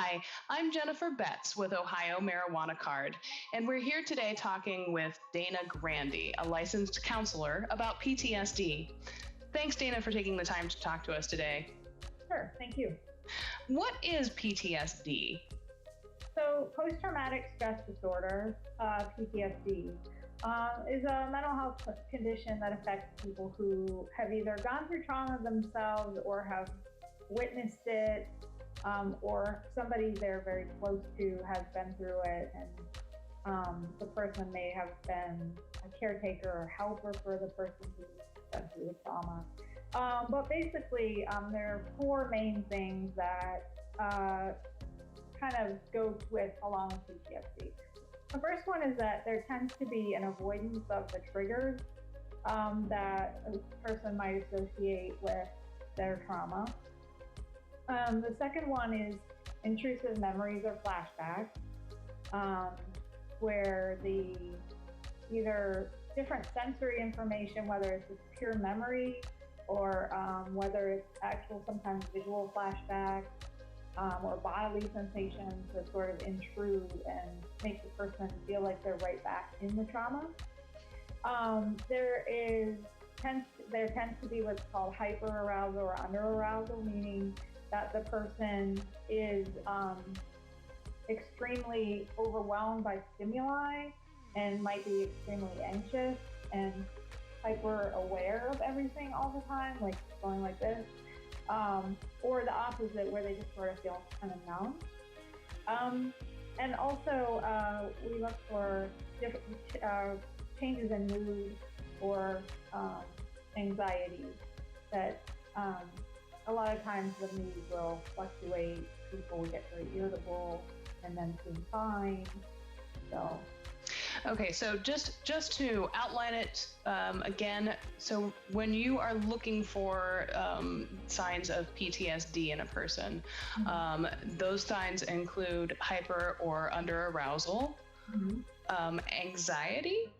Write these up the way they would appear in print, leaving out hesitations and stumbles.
Hi, I'm Jennifer Betz with Ohio Marijuana Card, and we're here today talking with Dana Grande, a licensed counselor, about PTSD. Thanks, Dana, for taking the time to talk to us today. Sure, thank you. What is PTSD? So, post-traumatic stress disorder, PTSD, is a mental health condition that affects people who have either gone through trauma themselves or have witnessed it, or somebody they're very close to has been through it, and the person may have been a caretaker or helper for the person who's been through the trauma. But basically, there are four main things that kind of go with along with PTSD. The first one is that there tends to be an avoidance of the triggers that a person might associate with their trauma. The second one is intrusive memories or flashbacks, where the either different sensory information, whether it's just pure memory or whether it's actual sometimes visual flashbacks or bodily sensations that sort of intrude and make the person feel like they're right back in the trauma. There tends to be what's called hyperarousal or underarousal, meaning that the person is extremely overwhelmed by stimuli and might be extremely anxious and hyper aware of everything all the time, like going like this, or the opposite, where they just sort of feel kind of numb. And also, we look for different changes in mood or anxiety that a lot of times the mood will fluctuate. People will get very irritable and then seem fine. So. Okay, so just to outline it again, so when you are looking for signs of PTSD in a person, those signs include hyper or under arousal, anxiety?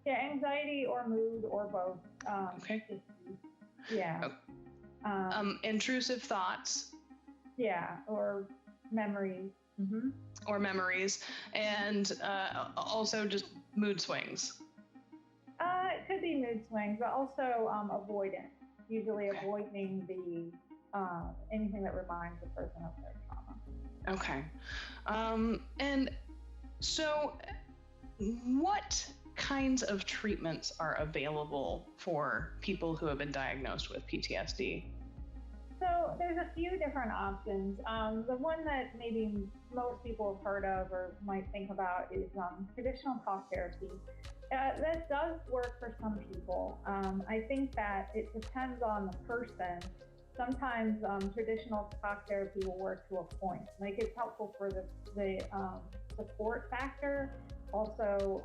Yeah, anxiety or mood or both. Okay. Yeah. Okay. Intrusive thoughts. Yeah, or memories. Or memories, and also just mood swings. It could be mood swings, but also avoidance. Usually avoiding the anything that reminds the person of their trauma. Okay. And so what kinds of treatments are available for people who have been diagnosed with PTSD? So there's a few different options. The one that maybe most people have heard of or might think about is traditional talk therapy. That does work for some people. I think that it depends on the person. Sometimes traditional talk therapy will work to a point. Like, it's helpful for the support factor, also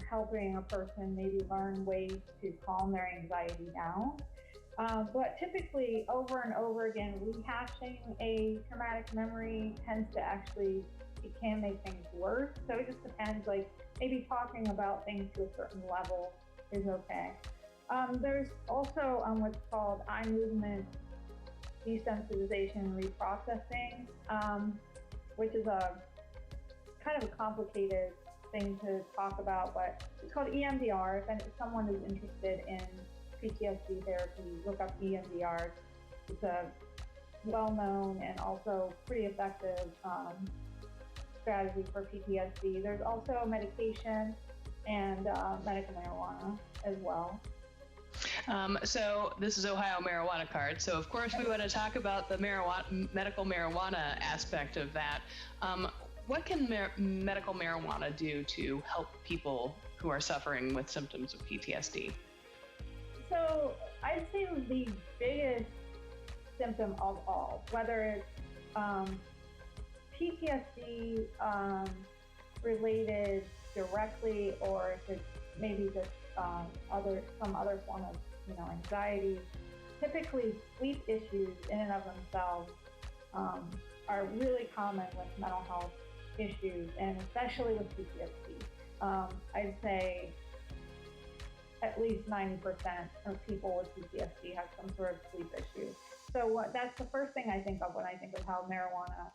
helping a person maybe learn ways to calm their anxiety down. But typically, over and over again, rehashing a traumatic memory tends to it can make things worse. So it just depends, like maybe talking about things to a certain level is okay. There's also what's called eye movement desensitization and reprocessing, which is a kind of a complicated thing to talk about, but it's called EMDR. If someone is interested in PTSD therapy, look up EMDR. It's a well-known and also pretty effective strategy for PTSD. There's also medication and medical marijuana as well. So this is Ohio Marijuana Card. So of course we want to talk about the medical marijuana aspect of that. What can medical marijuana do to help people who are suffering with symptoms of PTSD? So I'd say the biggest symptom of all, whether it's PTSD related directly, or if it's maybe just some other form of anxiety, typically sleep issues in and of themselves are really common with mental health issues, and especially with PTSD. I'd say at least 90% of people with PTSD have some sort of sleep issue. So that's the first thing I think of when I think of how marijuana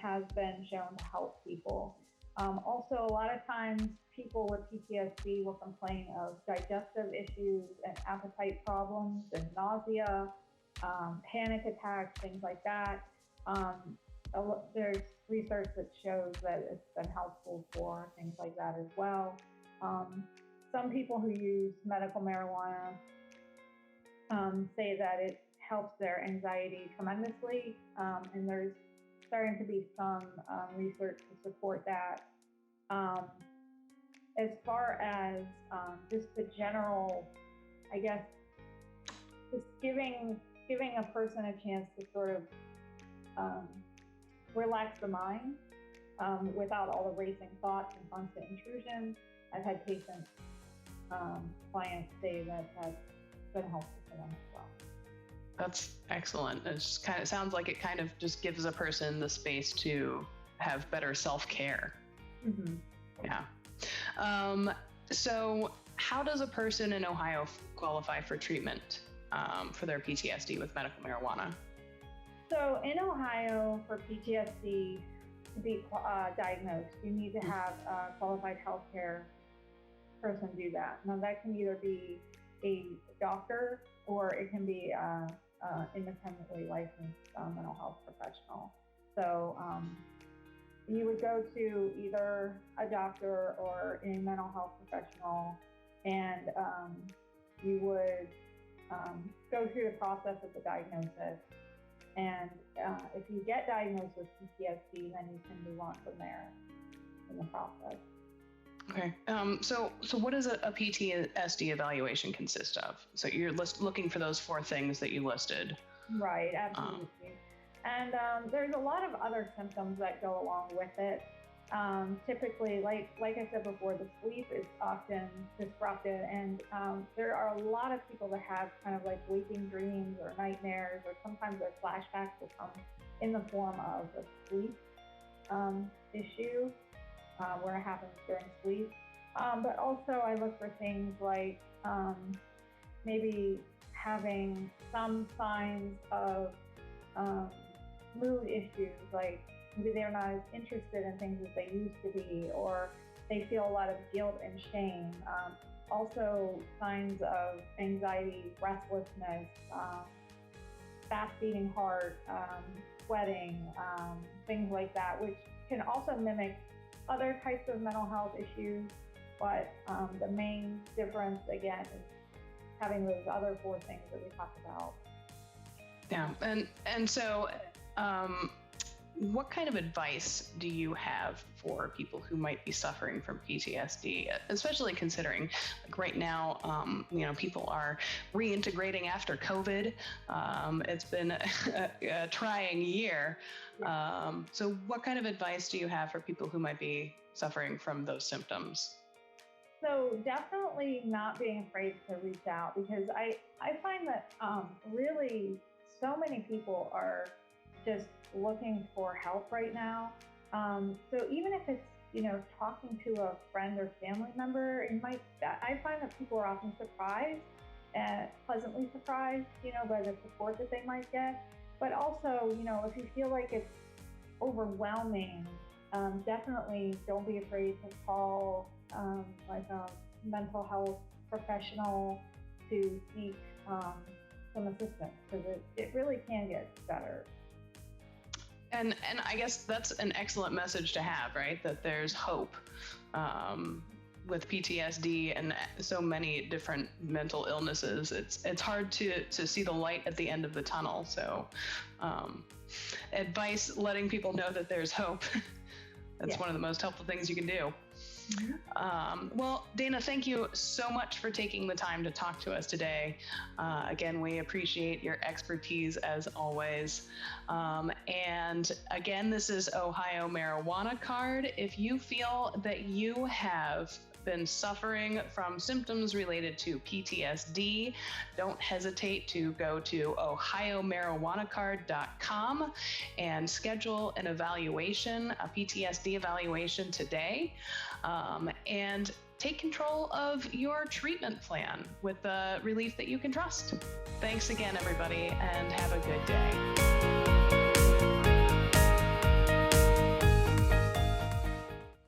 has been shown to help people. Also, a lot of times people with PTSD will complain of digestive issues and appetite problems and nausea, panic attacks, things like that. There's research that shows that it's been helpful for things like that as well. Some people who use medical marijuana say that it helps their anxiety tremendously, and there's starting to be some research to support that. As far as just the general, I guess, just giving a person a chance to sort of relax the mind without all the racing thoughts and constant intrusion. I've had patients, clients say that has been helpful for them as well. That's excellent. It just kind of sounds like it kind of just gives a person the space to have better self-care. Mm-hmm. Yeah. So how does a person in Ohio qualify for treatment for their PTSD with medical marijuana? So in Ohio, for PTSD to be diagnosed, you need to have a qualified healthcare person do that. Now that can either be a doctor or it can be independently licensed mental health professional. So you would go to either a doctor or a mental health professional, and you would go through the process of the diagnosis. And if you get diagnosed with PTSD, then you can move on from there in the process. Okay. So what does a PTSD evaluation consist of? So you're looking for those 4 things that you listed. Right, absolutely. And there's a lot of other symptoms that go along with it. Typically, like I said before, the sleep is often disrupted, and there are a lot of people that have kind of like waking dreams or nightmares, or sometimes their flashbacks will come in the form of a sleep issue where it happens during sleep. But also I look for things like maybe having some signs of mood issues, like maybe they're not as interested in things as they used to be, or they feel a lot of guilt and shame. Also signs of anxiety, restlessness, fast beating heart, sweating, things like that, which can also mimic other types of mental health issues. But the main difference, again, is having those other 4 things that we talked about. Yeah. And so, what kind of advice do you have for people who might be suffering from PTSD, especially considering like right now, people are reintegrating after COVID. It's been a trying year. So what kind of advice do you have for people who might be suffering from those symptoms? So definitely not being afraid to reach out, because I find that really so many people are just looking for help right now. So even if it's, talking to a friend or family member, I find that people are often surprised, pleasantly surprised, by the support that they might get. But also, if you feel like it's overwhelming, definitely don't be afraid to call like a mental health professional to seek some assistance, because it really can get better. And I guess that's an excellent message to have, right? That there's hope with PTSD and so many different mental illnesses. It's hard to see the light at the end of the tunnel. So advice, letting people know that there's hope. That's one of the most helpful things you can do. Mm-hmm. Well, Dana, thank you so much for taking the time to talk to us today. Again, we appreciate your expertise as always. And again, this is Ohio Marijuana Card. If you feel that you have been suffering from symptoms related to PTSD, don't hesitate to go to ohiomarijuanacard.com and schedule an evaluation, a PTSD evaluation today, and take control of your treatment plan with the relief that you can trust. Thanks again, everybody, and have a good day.